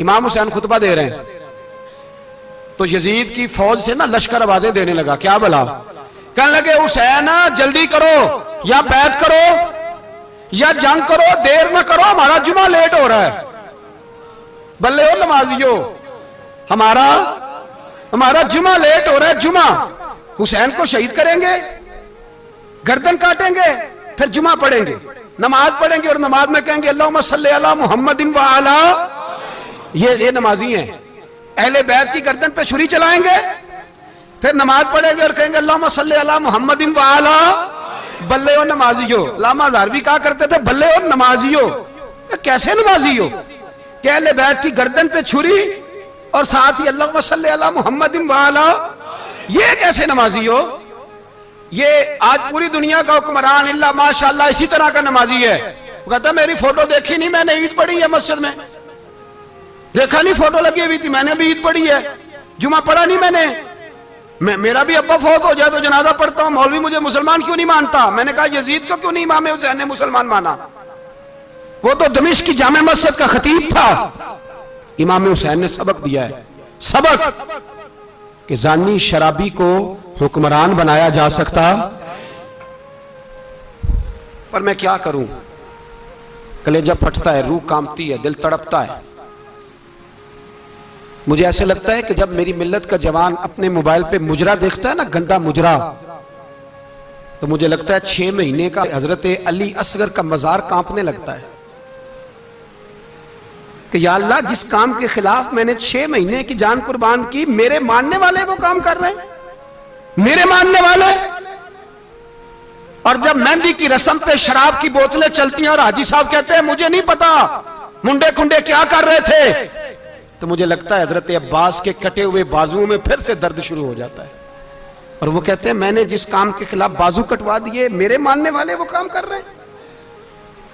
इमाम हुसैन खुतबा दे रहे हैं तो यजीद की फौज से ना लश्कर आवाजें देने लगा, क्या भला? कहने लगे हुसैन जल्दी करो, या बैत करो या जंग करो, देर ना करो, हमारा जुमा लेट हो रहा है। बल्ले हो नमाजियो, हमारा जुमा लेट हो रहा है। जुमा हुसैन को शहीद करेंगे, गर्दन काटेंगे, फिर जुमा पढ़ेंगे, नमाज पढ़ेंगे और नमाज में कहेंगे अल्लाहुम्मा सल्ली अला मुहम्मदिन व अला। ये नमाजी हैं। अहले बैत की गर्दन पे छुरी चलाएंगे, फिर नमाज पढ़ेंगे और कहेंगे अल्लाहुम्मा सल्ली अला मुहम्मदिन व अला। बल्ले हो नमाजियो। लामा हज़ारवी कहा करते थे बल्ले हो नमाजियो। कैसे नमाजी हो कि अहले बैत की गर्दन पे छुरी और साथ ही अल्लाहुम्मा सल्ली अला मुहम्मदिन व अला। ये कैसे नमाजी हो? ये आज पूरी दुनिया का हुक्मरान इल्ला माशाअल्लाह इसी तरह का नमाजी है। वो कहता मेरी फोटो देखी नहीं, मैंने ईद पढ़ी है मस्जिद में, देखा नहीं फोटो लगी हुई थी, मैंने भी ईद पढ़ी है, जुमा पढ़ा नहीं मैंने। मेरा भी अब्बा फौत हो जाए तो जनाजा पढ़ता हूं, मौलवी मुझे मुसलमान क्यों नहीं मानता? मैंने कहा यजीद को क्यों नहीं इमाम हुसैन ने मुसलमान माना? वो तो दमिश्क की जामे मस्जिद का खतीब था। इमाम हुसैन ने सबक दिया है, सबक कि जानी शराबी को हुक्मरान बनाया जा सकता। पर मैं क्या करूं, कलेजा फटता है, रूह कांपती है, दिल तड़पता है। मुझे ऐसे लगता है कि जब मेरी मिल्लत का जवान अपने मोबाइल पे मुजरा देखता है ना, गंदा मुजरा, तो मुझे लगता है 6 महीने का हजरत अली असगर का मजार कांपने लगता है कि या अल्लाह जिस काम के खिलाफ मैंने 6 महीने की जान कुर्बान की, मेरे मानने वाले वो काम कर रहे हैं, मेरे मानने वाले। और जब मेहंदी की रस्म पे शराब की बोतलें चलती हैं और हाजी साहब कहते हैं मुझे नहीं पता मुंडे कुंडे क्या कर रहे थे, तो मुझे लगता है हजरत अब्बास के कटे हुए बाजुओं में फिर से दर्द शुरू हो जाता है। और वो कहते हैं मैंने जिस काम के खिलाफ बाजू कटवा दिए, मेरे मानने वाले वो काम कर रहे हैं।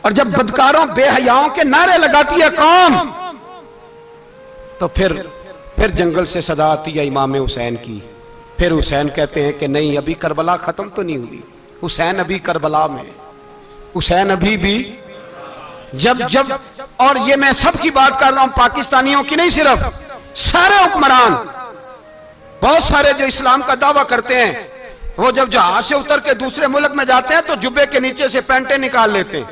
और जब बदकारों बेहयाओं के नारे लगाती है कौम, तो फिर जंगल से सदा आती है इमाम हुसैन की। फिर हुसैन कहते हैं कि नहीं, अभी करबला खत्म तो नहीं हुई, हुसैन अभी करबला में, हुसैन अभी भी जब और ये मैं सबकी बात कर रहा हूं, पाकिस्तानियों की नहीं, सिर्फ सारे हुक्मरान, बहुत सारे जो इस्लाम का दावा करते हैं, वो जब जहाज से उतर के दूसरे मुल्क में जाते हैं तो जुब्बे के नीचे से पैंटें निकाल लेते हैं।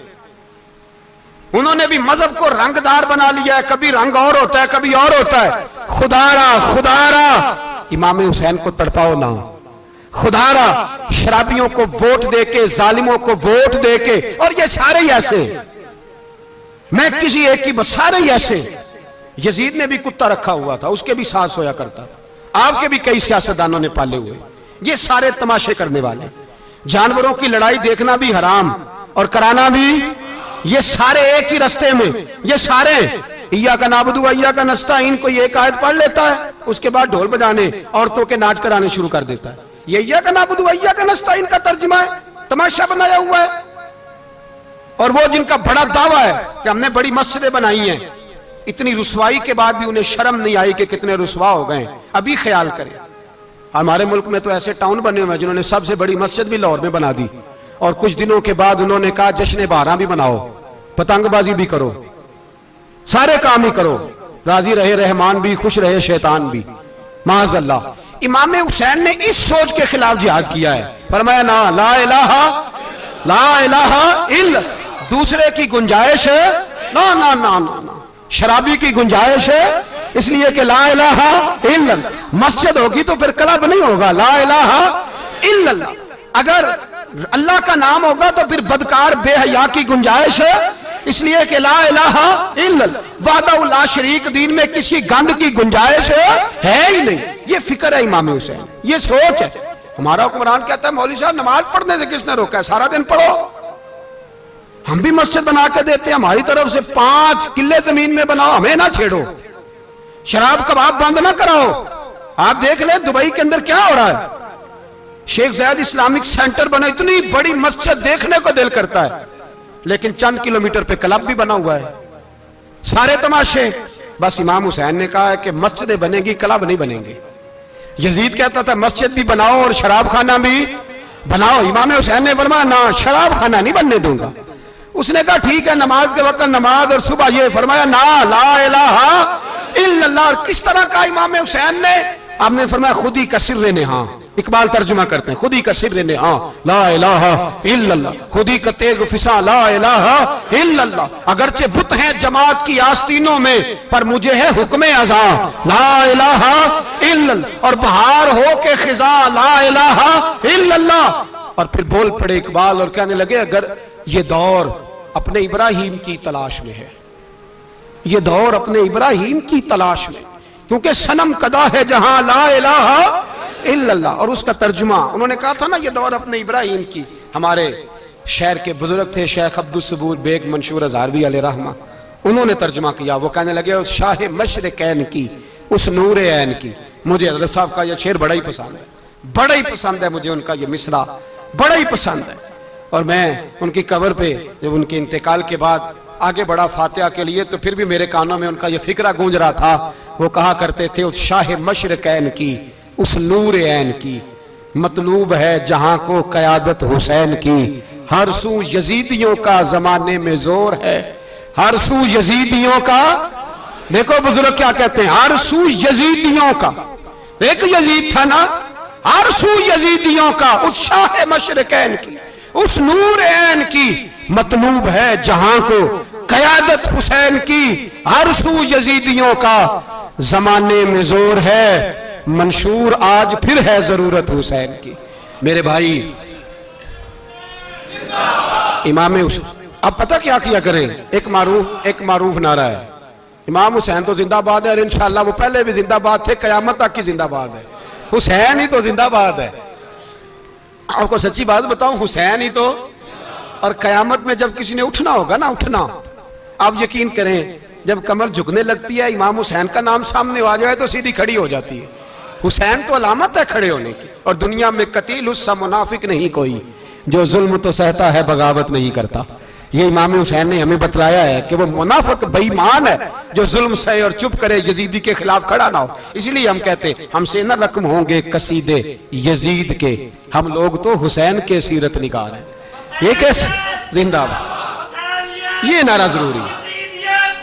उन्होंने भी मजहब को रंगदार बना लिया है, कभी रंग और होता है कभी और होता है। खुदारा इमाम हुसैन को तड़पाओ ना, खुदारा शराबियों को वोट देके, जालिमों को वोट देके, और ये सारे ही ऐसे, मैं किसी एक की बस, सारे ही ऐसे। यजीद ने भी कुत्ता रखा हुआ था, उसके भी सास होया करता था, आपके भी कई सियासतदानों ने पाले हुए। ये सारे तमाशे करने वाले, जानवरों की लड़ाई देखना भी हराम और कराना भी, ये सारे एक ही रास्ते में, ये सारे इया का नाबुदु इया का नस्ताइन, कोई एक आयत पढ़ लेता है, उसके बाद ढोल बजाने, औरतों के नाच कराने शुरू कर देता है। ये इया का नाबुदु इया का नस्ताइन का तर्जुमा है, तमाशा बनाया हुआ है। और वो जिनका बड़ा दावा है कि हमने बड़ी मस्जिदें बनाई हैं, इतनी रुसवाई के बाद भी उन्हें शर्म नहीं आई कि कितने रुसवा हो गए। अभी ख्याल करें, हमारे मुल्क में तो ऐसे टाउन बने हुए हैं जिन्होंने सबसे बड़ी मस्जिद भी लाहौर में बना दी, और कुछ दिनों के बाद उन्होंने कहा जश्न बारह भी बनाओ, पतंगबाजी भी करो, सारे काम ही करो, राजी रहे रहमान भी, खुश रहे शैतान भी। माज़अल्लाह, इमाम हुसैन ने इस सोच के खिलाफ जिहाद किया है। फरमाया ना ला इलाहा इल्ला, दूसरे की गुंजाइश है ना ना ना ना ना, शराबी की गुंजाइश है, इसलिए कि ला इलाहा इल्ला, मस्जिद होगी तो फिर क्लब नहीं होगा, ला इलाहा इल्लल्लाह। अगर अल्लाह का नाम होगा तो फिर बदकार बेहया की गुंजाइश है, इसलिए कि ला इलाहा इल्लल्लाह, वहदहु ला शरीक, दीन में किसी गंद की गुंजाइश है ही नहीं। ये फिक्र है इमाम हुसैन, ये सोच है। हमारा हुक्मरान कहता है मौलवी साहब नमाज पढ़ने से किसने रोका है, सारा दिन पढ़ो। हम भी मस्जिद बना के देते हैं, हमारी तरफ से 5 किले जमीन में बनाओ, हमें ना छेड़ो, शराब कबाब बंद ना कराओ। आप देख ले दुबई के अंदर क्या हो रहा है, शेख ज़ायद इस्लामिक सेंटर बना, इतनी बड़ी मस्जिद देखने को दिल करता है, लेकिन चंद किलोमीटर पे क्लब भी बना हुआ है, सारे तमाशे। बस इमाम हुसैन ने कहा है कि मस्जिदें बनेगी, क्लब नहीं बनेंगे। यजीद कहता था मस्जिद भी बनाओ और शराब खाना भी बनाओ, इमाम हुसैन ने फरमाया ना, शराब खाना नहीं बनने दूंगा। उसने कहा ठीक है, नमाज के वक्त नमाज और सुबह ये, फरमाया ना ला इलाहा किस तरह का इमाम हुसैन ने? आपने फरमाया खुद ही का सिर्र ने, हाँ इकबाल तर्जुमा करते हैं, खुद ही का सिर्र ने, हाँ ला इलाहा इल्लल्लाह, खुद ही का तेग फिसा ला इलाहा इल्लल्लाह। अगरचे बुत हैं जमात की आस्तीनों में, पर मुझे है हुक्म अज़ा ला इलाहा इल्लल्लाह। और बहार हो के खिजा ला इलाहा इल्लल्लाह। और फिर बोल पड़े इकबाल और कहने लगे अगर ये दौर अपने इब्राहिम की तलाश में है, ये दौर अपने इब्राहिम की तलाश में, क्योंकि सनम कदा है जहां ला इलाहा इल्लल्लाह। और उसका तर्जुमा उन्होंने कहा था ना, ये दौर अपने इब्राहिम की। हमारे शहर के बुजुर्ग थे शेख अब्दुल सबूर बेग मंशूर हज़ारवी अलैहि रहमा, उन्होंने तर्जुमा किया। वो कहने लगे उस शाह मशरिकैन की, उस नूर ऐन की। मुझे हज़रत साहब का यह शेर बड़ा ही पसंद है, बड़ा ही पसंद है मुझे उनका ये मिसरा बड़ा ही पसंद है। और मैं उनकी कब्र पे जब उनके इंतकाल के बाद आगे बढ़ा फातिहा के लिए, तो फिर भी मेरे कानों में उनका ये फिक्रा गूंज रहा था। वो कहा करते थे उस शाह मशरिकैन की, उस नूर ऐन की, मतलूब है जहां को क़यादत हुसैन की। हर सू यजीदियों का जमाने में जोर है, हर सू यजीदियों का। देखो बुजुर्ग क्या कहते हैं, हर सू यजीदियों का। एक यजीद था ना, हर सू यजीदियों का, उस शाह मशरिकैन की, उस नूर ऐन की, मतलूब है जहां को क़यादत हुसैन की। हर सू यजीदियों का जमाने में जोर है, मंशूर आज फिर है जरूरत हुसैन की। मेरे भाई इमाम हुसैन, अब पता क्या किया करें, एक मारूफ नारा है, इमाम हुसैन तो जिंदाबाद है और इंशाअल्लाह वो पहले भी जिंदाबाद थे, कयामत तक की जिंदाबाद है। हुसैन ही तो जिंदाबाद है। आपको सच्ची बात बताऊं, हुसैन ही तो। और कयामत में जब किसी ने उठना होगा ना, उठना, आप यकीन करें जब कमर झुकने लगती है, इमाम हुसैन का नाम सामने आ जाए तो सीधी खड़ी हो जाती है। हुसैन तो अलामत है खड़े होने की। और दुनिया में कतील उससा मुनाफिक नहीं कोई, जो जुल्म तो सहता है बगावत नहीं करता। ये इमाम हुसैन ने हमें बतलाया है कि वो मुनाफिक बेईमान है जो जुल्म सहे और चुप करे, यजीदी के खिलाफ खड़ा ना हो। इसलिए हम कहते हमसे न रकम होंगे कसीदे यजीद के, हम लोग तो हुसैन के सीरत निगार हैं। ये कैसे जिंदाबाद, ये नारा जरूरी है,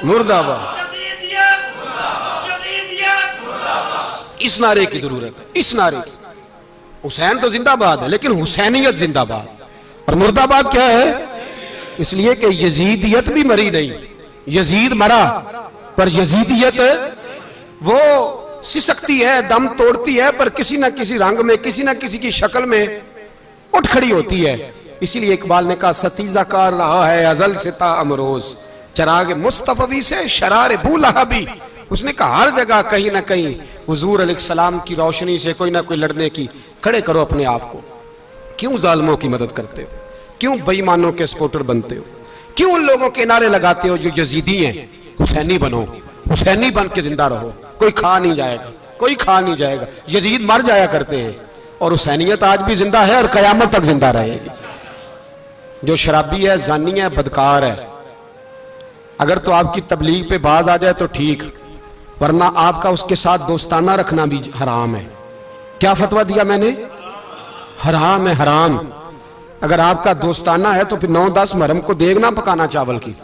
मुर्दाबाद। इस नारे की जरूरत है, इस नारे की। हुसैन तो जिंदाबाद है, लेकिन हुसैनियत जिंदाबाद। और मुर्दाबाद क्या है? इसलिए कि यजीदियत भी मरी नहीं, यजीद मरा, पर यजीदियत वो सिसकती है, दम तोड़ती है, पर किसी ना किसी रंग में, किसी ना किसी की शक्ल में उठ खड़ी होती है। इसीलिए इकबाल ने कहा सतीजा कार रहा है अजल से ता अमरोज, चराग मुस्तफवी से शरार बूलहबी। उसने कहा हर जगह कहीं ना कहीं हुजूर अलैहिस्सलाम की रोशनी से कोई ना कोई लड़ने की। खड़े करो अपने आप को। क्यों जालिमों की मदद करते हो? क्यों बेईमानों के सपोर्टर बनते हो? क्यों उन लोगों के नारे लगाते हो जो यजीदी हैं? हुसैनी बनो, हुसैनी बन के जिंदा रहो। कोई खा नहीं जाएगा, कोई खा नहीं जाएगा। यजीद मर जाया करते हैं और हुसैनियत आज भी जिंदा है और कयामत तक जिंदा रहेगी। जो शराबी है, जानी है, बदकार है, अगर तो आपकी तबलीग पे बाज आ जाए तो ठीक, वरना आपका उसके साथ दोस्ताना रखना भी हराम है। क्या फतवा दिया मैंने? हराम है, हराम। अगर आपका दोस्ताना है तो फिर 9-10 मुहर्रम को देग ना पकाना चावल की,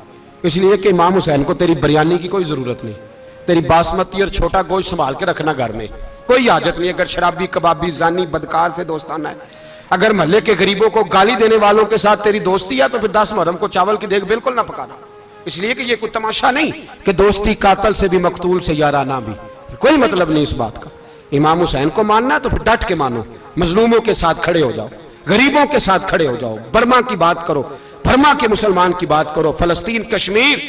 इसलिए कि इमाम हुसैन को तेरी बिरयानी की कोई जरूरत नहीं। तेरी बासमती और छोटा गोश्त संभाल के रखना घर में, कोई हाजत नहीं। अगर शराबी, कबाबी, जानी, बदकार से दोस्ताना है, अगर मोहल्ले के गरीबों को गाली देने वालों के साथ तेरी दोस्ती है तो फिर 10 मुहर्रम को चावल की देग बिल्कुल ना पकाना। इसलिए कि ये कोई तमाशा नहीं कि दोस्ती कातल से भी, मकतूल से याराना भी, कोई मतलब नहीं इस बात का। इमाम हुसैन को मानना है तो फिर डट के मानो, मजलूमों के साथ खड़े हो जाओ, गरीबों के साथ खड़े हो जाओ, बर्मा की बात करो, बर्मा के मुसलमान की बात करो, फलस्तीन, कश्मीर,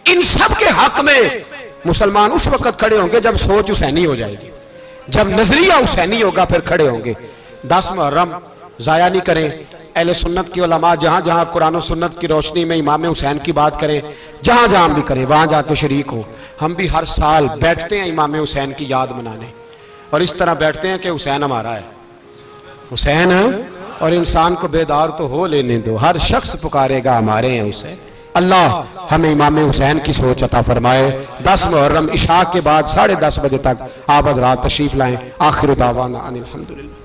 इन सब के हक में मुसलमान उस वक्त खड़े होंगे जब सोच हुसैनी हो जाएगी, जब नजरिया हुसैनी होगा, फिर खड़े होंगे। 10 मुहर्रम जाया नहीं करें। अहले सुन्नत की उलमा जहां जहां कुरान और सुन्नत की रोशनी में इमाम हुसैन की बात करें, जहां जहां भी करें, वहां जाके शरीक हो। हम भी हर साल बैठते हैं इमाम हुसैन की याद मनाने, और इस तरह बैठते हैं कि हुसैन हमारा है, हुसैन है, और इंसान को बेदार तो हो लेने दो, हर शख्स पुकारेगा हमारे हैं हुसैन। अल्लाह हमें इमाम हुसैन की सोच अता फरमाए। 10 मुहर्रम इशा के बाद 10:30 बजे तक आप हज़रात तशरीफ लाएं। आखिर दावाना अनिल हम्दुलिल्लाह।